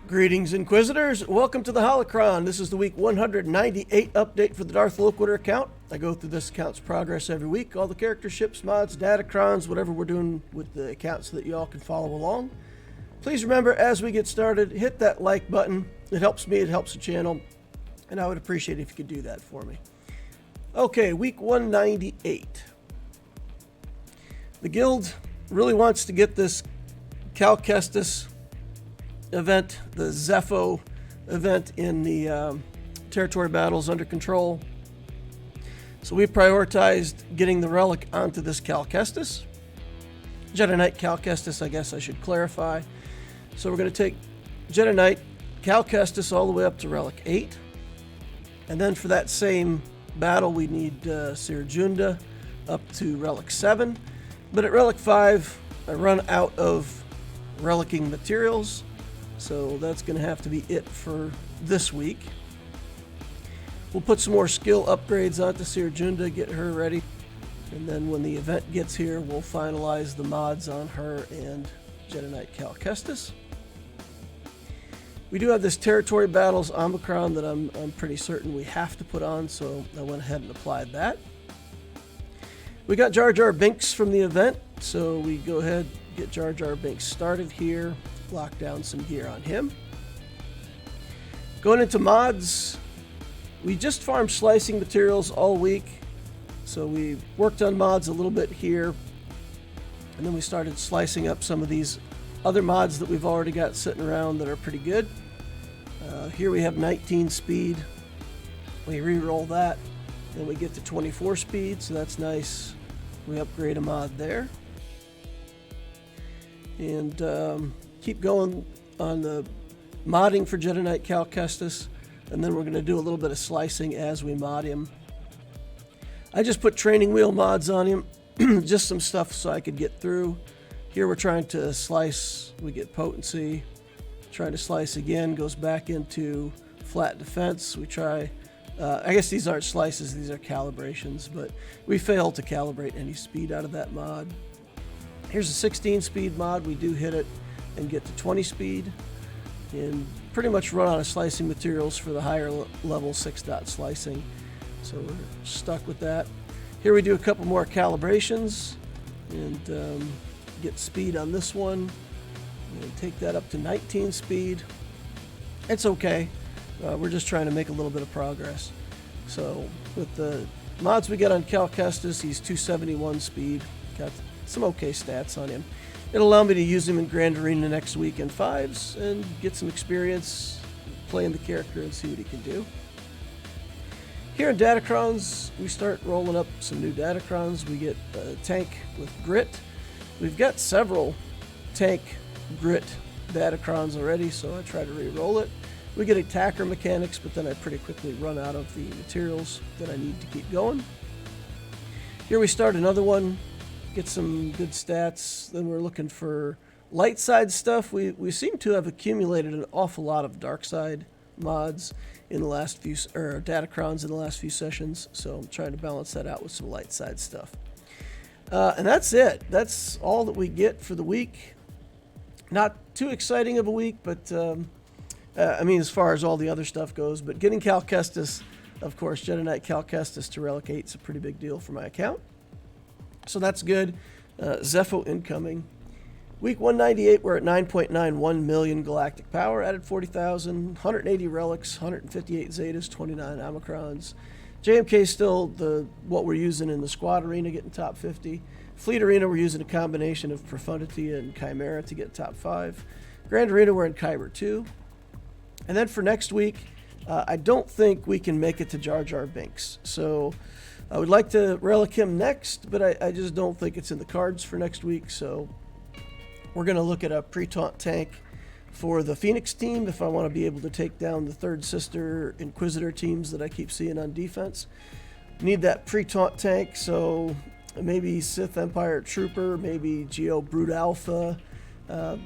Greetings, Inquisitors. Welcome to the Holocron. This is the week 198 update for the Darth Loquitur account. I go through this account's progress every week. All the character ships, mods, Datacrons, whatever we're doing with the account so that you all can follow along. Please remember, as we get started, hit that like button. It helps me, it helps the channel, and I would appreciate it if you could do that for me. Okay, week 198. The guild really wants to get this Cal Kestis event, the Zeffo event in the territory battles under control. So we prioritized getting the relic onto this Cal Kestis. Jedi Knight Cal Kestis, I guess I should clarify. So we're going to take Jedi Knight Cal Kestis all the way up to Relic 8. And then for that same battle, we need Cere up to Relic 7. But at Relic 5, I run out of relicking materials. So that's going to have to be it for this week. We'll put some more skill upgrades onto Cere, get her ready. And then when the event gets here, we'll finalize the mods on her and Jedi Knight Cal Kestis. We do have this Territory Battles Omicron that I'm pretty certain we have to put on, so I went ahead and applied that. We got Jar Jar Binks from the event, so we go ahead and get Jar Jar Binks started here. Lock down some gear on him. Going into mods, we just farmed slicing materials all week, so we worked on mods a little bit here, and then we started slicing up some of these other mods that we've already got sitting around that are pretty good. Here we have 19 speed. We re-roll that, then we get to 24 speed, so that's nice. We upgrade a mod there. And keep going on the modding for Jedi Knight Cal Kestis, and then we're going to do a little bit of slicing as we mod him. I just put training wheel mods on him, just some stuff so I could get through. Here we're trying to slice, we get potency. Trying to slice again, goes back into flat defense. We try, I guess these aren't slices, these are calibrations, but we failed to calibrate any speed out of that mod. Here's a 16 speed mod, we do hit it and get to 20 speed, and pretty much run out of slicing materials for the higher level 6-dot slicing, so we're stuck with that. Here we do a couple more calibrations and get speed on this one and take that up to 19 speed. It's okay, we're just trying to make a little bit of progress. So with the mods we get on Cal Kestis, he's 271 speed, got some okay stats on him. It'll allow me to use him in Grand Arena next week in 5s and get some experience playing the character and see what he can do. Here in Datacrons, we start rolling up some new Datacrons. We get a tank with grit. We've got several tank grit Datacrons already, so I try to re-roll it. We get attacker mechanics, but then I pretty quickly run out of the materials that I need to keep going. Here we start another one. Get some good stats. Then we're looking for light side stuff. We seem to have accumulated an awful lot of dark side mods in the last few, or Datacrons in the last few sessions, so I'm trying to balance that out with some light side stuff. And that's it. That's all that we get for the week. Not too exciting of a week, but I mean, as far as all the other stuff goes, but getting Cal Kestis, of course, Jedi Knight Cal Kestis to Relic 8 is a pretty big deal for my account. So that's good. Zeffo incoming. Week 198, we're at 9.91 million galactic power, added 40,000, 180 relics, 158 zetas, 29 omicrons. JMK still what we're using in the squad arena, getting top 50. Fleet arena, we're using a combination of Profundity and Chimera to get top 5. Grand arena, we're in Kyber 2. And then for next week, I don't think we can make it to Jar Jar Binks. So I would like to relic him next, but I just don't think it's in the cards for next week. So we're going to look at a pre-taunt tank for the Phoenix team if I want to be able to take down the third sister Inquisitor teams that I keep seeing on defense. Need that pre-taunt tank, so maybe Sith Empire Trooper, maybe Geo Brute Alpha.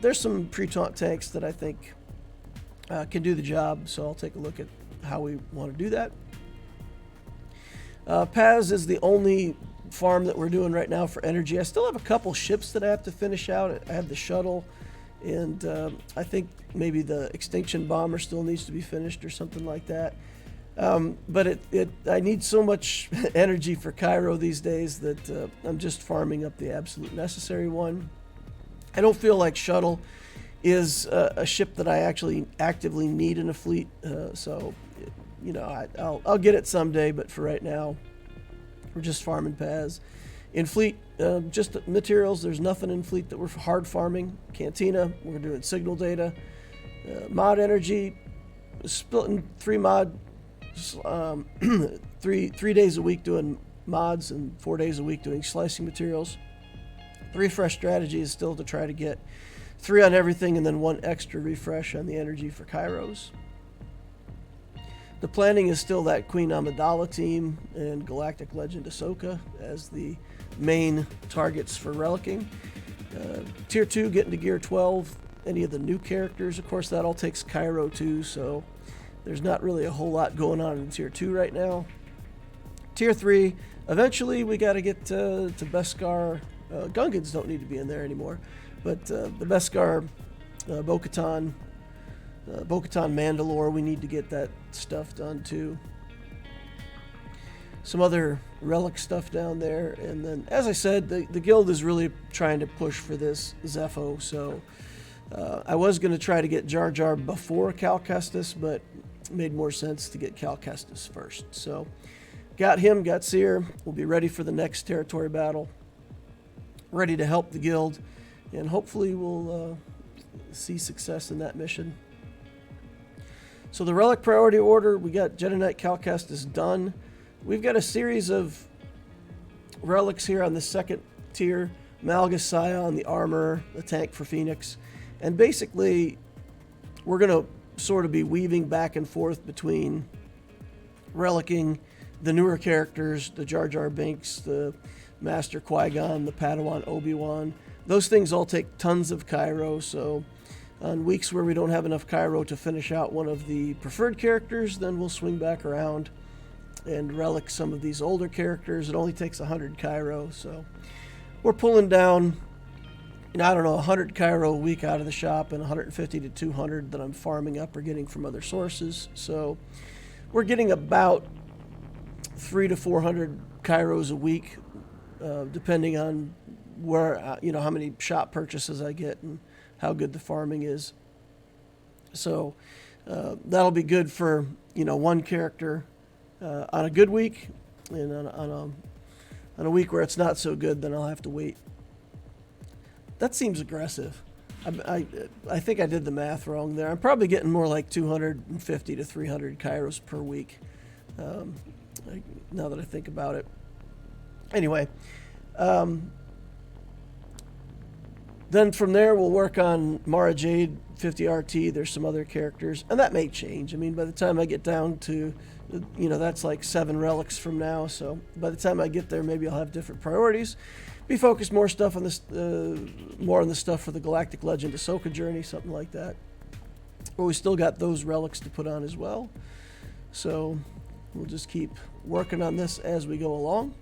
There's some pre-taunt tanks that I think can do the job, so I'll take a look at how we want to do that. Paz is the only farm that we're doing right now for energy. I still have a couple ships that I have to finish out. I have the shuttle And I think maybe the extinction bomber still needs to be finished or something like that. But I need so much energy for Cairo these days that I'm just farming up the absolute necessary one. I don't feel like Shuttle is a ship that I actually actively need in a fleet. So, you know, I'll get it someday, but for right now, we're just farming Paz. In fleet, just materials. There's nothing in fleet that we're hard farming. Cantina, we're doing signal data. Mod energy, splitting 3 mod, 3 days a week doing mods and 4 days a week doing slicing materials. The refresh strategy is still to try to get 3 on everything and then 1 extra refresh on the energy for Kairos. The planning is still that Queen Amidala team and Galactic Legend Ahsoka as the main targets for relicking. Tier 2 getting to Gear 12, any of the new characters. Of course, that all takes Cairo too, so there's not really a whole lot going on in Tier 2 right now. Tier 3, eventually we got to get to Beskar. Gungans don't need to be in there anymore, but the Beskar, Bo-Katan, Mandalore, we need to get that stuff done too. Some other relic stuff down there, and then, as I said, the guild is really trying to push for this Zeffo, so I was going to try to get Jar Jar before Cal Kestis, but it made more sense to get Cal Kestis first. So got him, got Cere. We'll be ready for the next territory battle, ready to help the guild, and hopefully we'll see success in that mission. So the relic priority order, we got Jedi Knight Cal Kestis done. We've got a series of relics here on the second tier. Malgus Scion, the armor, the tank for Phoenix. And basically, we're going to sort of be weaving back and forth between relicking the newer characters, the Jar Jar Binks, the Master Qui-Gon, the Padawan Obi-Wan. Those things all take tons of Cairo, so on weeks where we don't have enough Cairo to finish out one of the preferred characters, then we'll swing back around and relic some of these older characters. It only takes 100 Cairo, so we're pulling down, I don't know, 100 Cairo a week out of the shop and 150 to 200 that I'm farming up or getting from other sources. So we're getting about 300 to 400 Cairos a week, depending on where, how many shop purchases I get and how good the farming is. So that'll be good for, one character on a good week, and on a week where it's not so good, then I'll have to wait. That seems aggressive. I think I did the math wrong there. I'm probably getting more like 250 to 300 Kairos per week, now that I think about it. Anyway, then from there we'll work on Mara Jade 50 RT. There's some other characters, and that may change. I mean, by the time I get down to, that's like 7 relics from now. So by the time I get there, maybe I'll have different priorities. Be focused more stuff on this, more on the stuff for the Galactic Legend Ahsoka journey, something like that. But we still got those relics to put on as well. So we'll just keep working on this as we go along.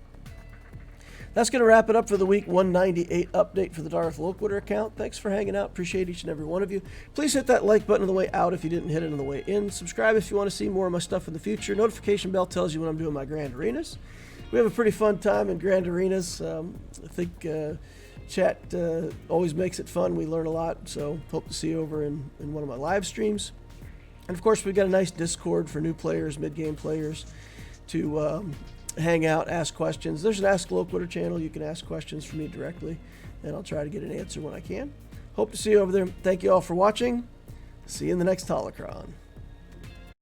That's going to wrap it up for the week 198 update for the Darth Loquitur account. Thanks for hanging out. Appreciate each and every one of you. Please hit that like button on the way out if you didn't hit it on the way in. Subscribe if you want to see more of my stuff in the future. Notification bell tells you when I'm doing my Grand Arenas. We have a pretty fun time in Grand Arenas. I think chat always makes it fun. We learn a lot, so hope to see you over in one of my live streams. And of course, we've got a nice Discord for new players, mid-game players, to hang out, ask questions. There's an Ask Loquitur channel. You can ask questions for me directly, and I'll try to get an answer when I can. Hope to see you over there. Thank you all for watching. See you in the next Holocron.